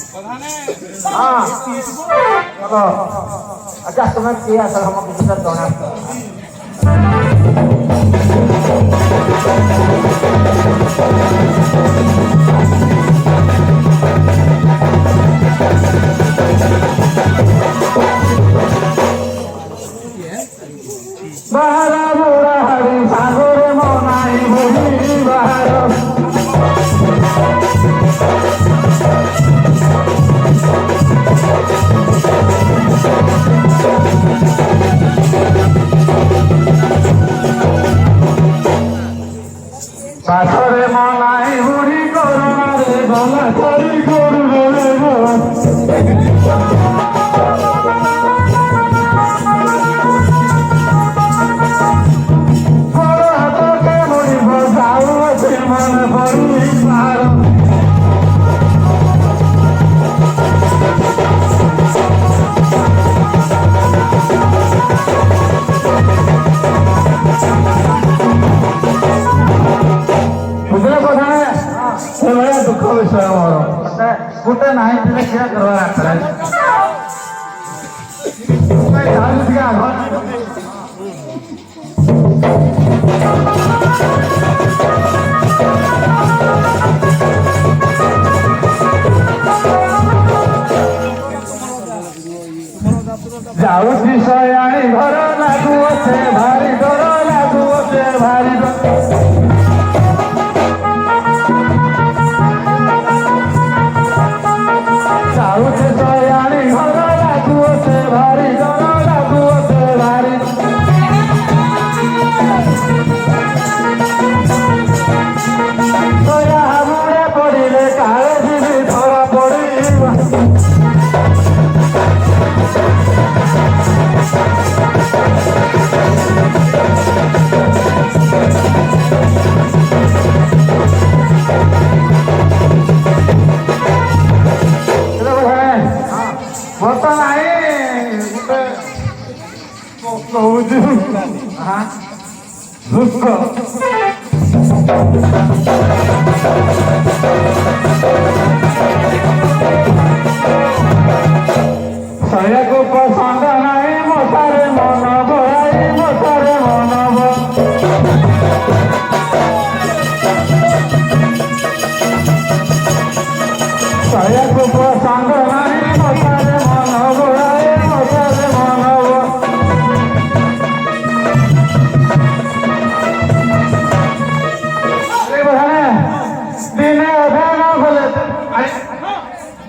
हाँ चलो अच्छा तुम्हें किया सर हम किसी तरह दोना बाहरा बुरा हरी सागरे मोनाई बुरी बाहरा पाथरे मनाई बुढ़ी करुणा रे गला करी करू रे बड़ हाथ के मुड़ी बजाऊ अच्छे मन भरी पार दुख विषय गोटे ना क्या करवा जाऊँ सयाणी घर लागू भारी डर लागू भारी सयाणी घर लागू भारी डर लागू भारी सया हाबुड़े पड़े काले जीवी धरा पड़ी सया को पसंद नहीं मोसारे मन भाई मोसारे मन सया को पसंद नहीं मोसारे मन भाई मोसारे मन दिने अधा न भले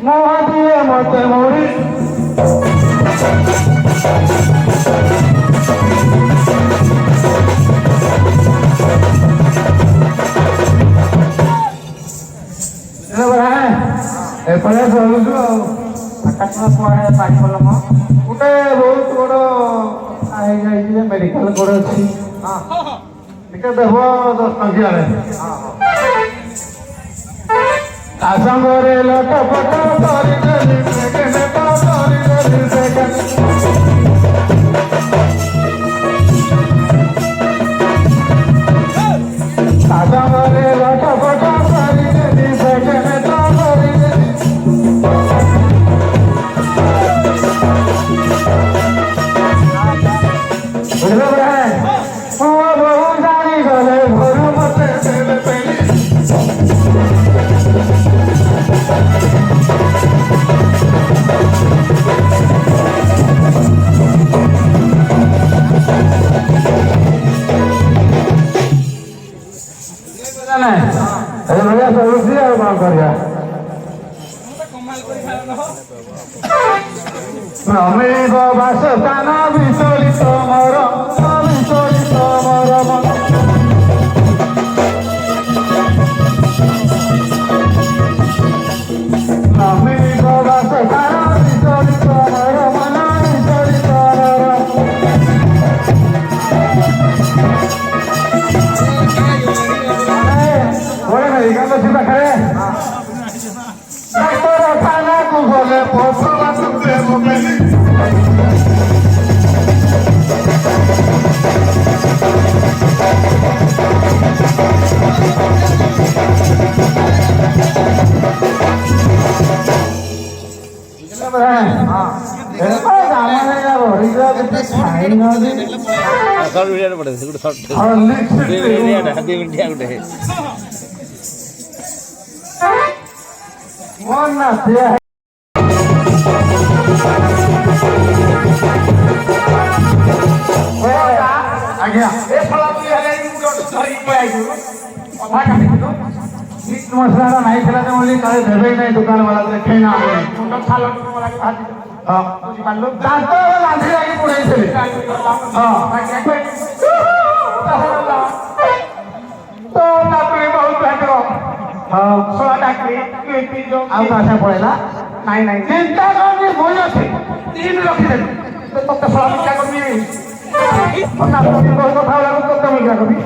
मोह दिए मत मोरी एपड़े चलुଛୁ ଆକାଶ କୁଆଡ଼େ ପାଣି ପଲମ ଗୋଟେ ବହୁତ ବଡ଼ ହେଇଯାଇଛି ଯେ ମେଡ଼ିକାଲ କୋଡ଼େ ଅଛି ଟିକେ ଦେବ 10 ଟଙ୍କିଆରେ ତା ସାଙ୍ଗରେ ଲଟପଟ କରିଦେଲି ସେକେଣ୍ଡ କରିଦେଲି ସେକେଣ୍ଡ ତା ସାଙ୍ଗରେ ଲଟପଟ କରିଦେଲି second Amigo vas a estar visolito moro, visolito moro. Amigo vas a estar visolito moro, visolito moro. Oye, me digan si me cree. Doctor, ojalá tú joder, por favor, tú te moves. ଆଜ୍ଞା ମସଲାଟା ନାଇଁ ଥିଲା ଯେ ବୋଲି କାଳେ ଦେବେ ନାହିଁ ଦୋକାନ ବାଲା ଦେଖେଇ ନା ଦାନ୍ତ ରାନ୍ଧି ଲାଗି ପୁରେଇଥିଲି ତ ନାତୁଣୀ ବହୁତ ଭାଗ୍ୟ ଆଉ କାହା ପଳେଇଲା ନାଇଁ ନାଇଁ ଚିନ୍ତା କରନି ଭୁଲ ଅଛି 3 ରଖିଦେଲି ତତେ ଶଳା ମିଠା କରିବି ନାତୁଣୀ ବହୁତ କଥା ଲାଗୁ ତତେ ମିଠା କରିବି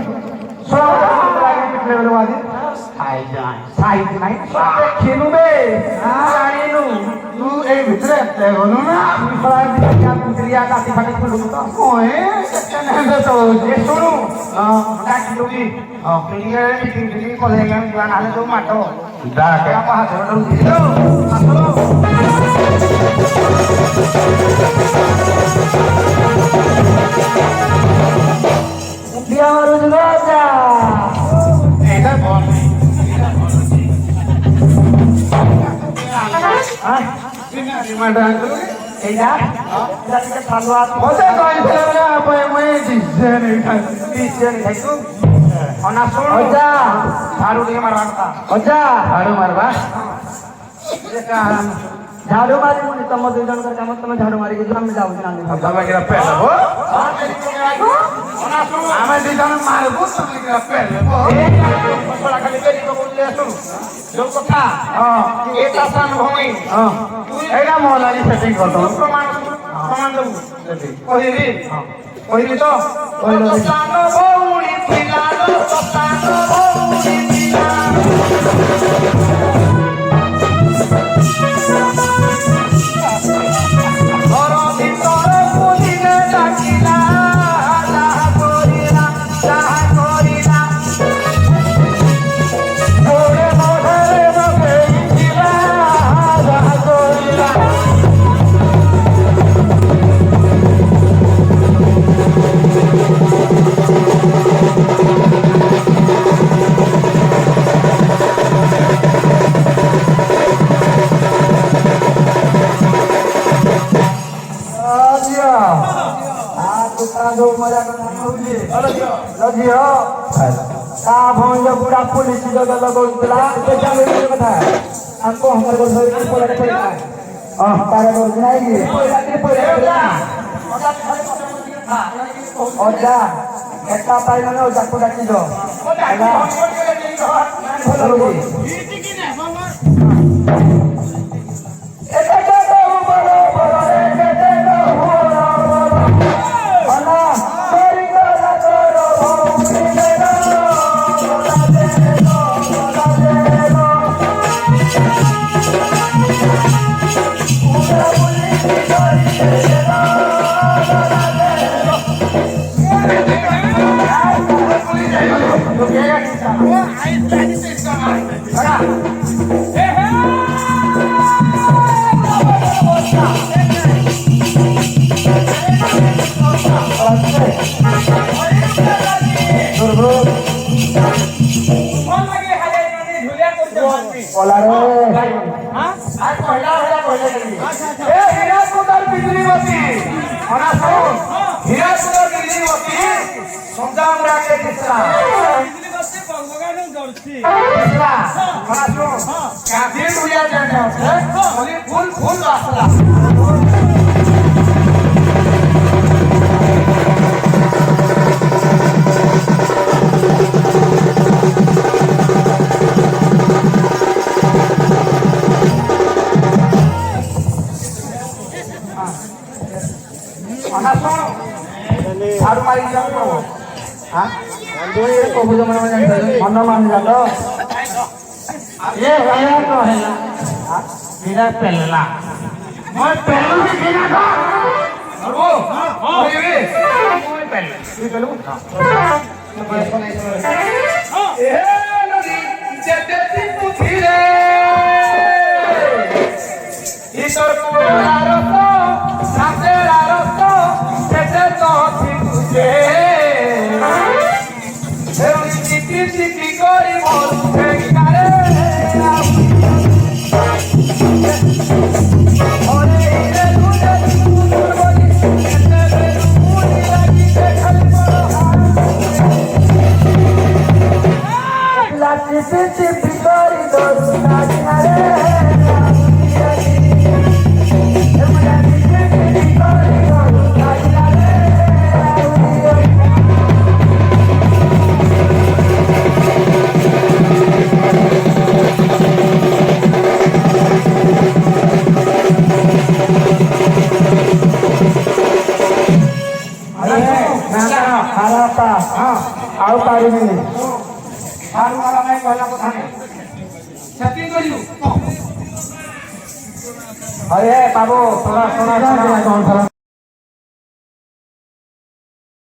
झाड़ू मारी तुम 2 जन काम तुम झाड़ू मारी जाऊँ बुढ़ा पुलिस लगौला कथा हमको अजा एटा पाई माने अजा को डाकी दो मन मान जाओ ये भैया तो है मेरा पहला मैं पहलू भी खेला था और वो ये पहले ये पहलू ए नदी जगती पुथी रे इस তোর কোলার তো সাথের আরত সেটা তো ঠিক বুঝে চিঠি চিঠি করি বলছে কারে ଆଉ ପାରିବିନି ଛତି କରିବୁ अरे बाबू थोड़ा